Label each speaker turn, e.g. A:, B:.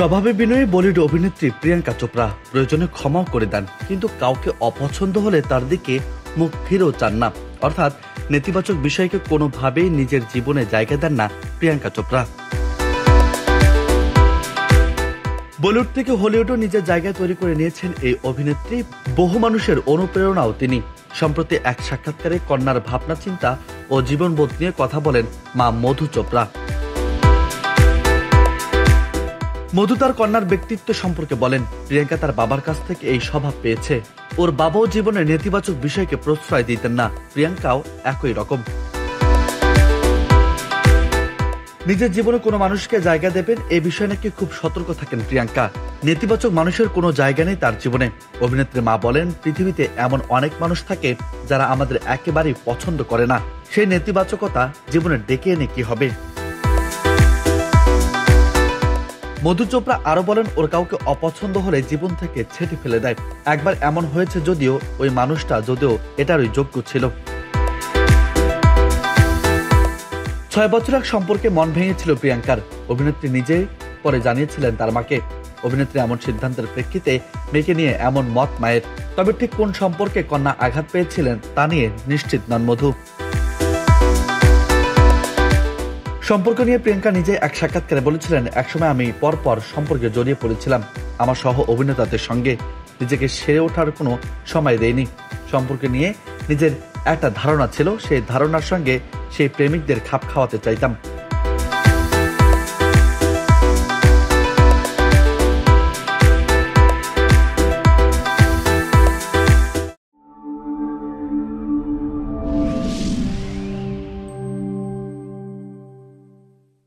A: স্বভাবে বিনয়ী বলিউড অভিনেত্রী প্রিয়াঙ্কা চোপড়া প্রয়োজনে ক্ষমাও করে দেন, কিন্তু কাউকে অপছন্দ হলে তার দিকে মুখ ফিরেও চান না। অর্থাৎ নেতিবাচক বিষয়কে কোনোভাবেই নিজের জীবনে জায়গা দেন না প্রিয়াঙ্কা চোপড়া। বলিউড থেকে হলিউডও নিজের জায়গায় তৈরি করে নিয়েছেন এই অভিনেত্রী। বহু মানুষের অনুপ্রেরণাও তিনি। সম্প্রতি এক সাক্ষাৎকারে কন্যার ভাবনা চিন্তা ও জীবনবোধ নিয়ে কথা বলেন মা মধু চোপড়া। মধু তার কন্যার ব্যক্তিত্ব সম্পর্কে বলেন, প্রিয়াঙ্কা তার বাবার কাছ থেকে এই স্বভাব পেয়েছে। ওর বাবাও জীবনে নেতিবাচক বিষয়কে প্রশ্রয় দিতেন না, প্রিয়াঙ্কাও একই রকম। নিজের জীবনে কোনো মানুষকে জায়গা দেবেন এ বিষয়ে নাকি খুব সতর্ক থাকেন প্রিয়াঙ্কা। নেতিবাচক মানুষের কোনো জায়গা নেই তার জীবনে। অভিনেত্রী মা বলেন, পৃথিবীতে এমন অনেক মানুষ থাকে যারা আমাদের একেবারেই পছন্দ করে না। সেই নেতিবাচকতা জীবনে ডেকে এনে কি হবে? মধু চোপড়া আরো বলেন, ওর কাউকে অপছন্দ হলে জীবন থেকে ছেঁটে ফেলে দেয়। একবার এমন হয়েছে, যদিও ওই মানুষটা এটারই যোগ্য ছিল। 6 বছর এক সম্পর্কে মন ভেঙেছিল প্রিয়াঙ্কার। অভিনেত্রী নিজে পরে জানিয়েছিলেন তার মাকে। অভিনেত্রী এমন সিদ্ধান্তের প্রেক্ষিতে মেয়েকে নিয়ে এমন মত মায়ের। তবে ঠিক কোন সম্পর্কে কন্যা আঘাত পেয়েছিলেন তা নিয়ে নিশ্চিত নন মধু। সম্পর্ক নিয়ে প্রিয়াঙ্কা নিজে এক সাক্ষাৎকারে বলেছিলেন, একসময় আমি পরপর সম্পর্কে জড়িয়ে পড়েছিলাম আমার সহ অভিনেতাদের সঙ্গে। নিজেকে সেরে ওঠার কোনো সময় দেয়নি। সম্পর্কে নিয়ে নিজের একটা ধারণা ছিল, সেই ধারণার সঙ্গে সেই প্রেমিকদের খাপ খাওয়াতে চাইতাম।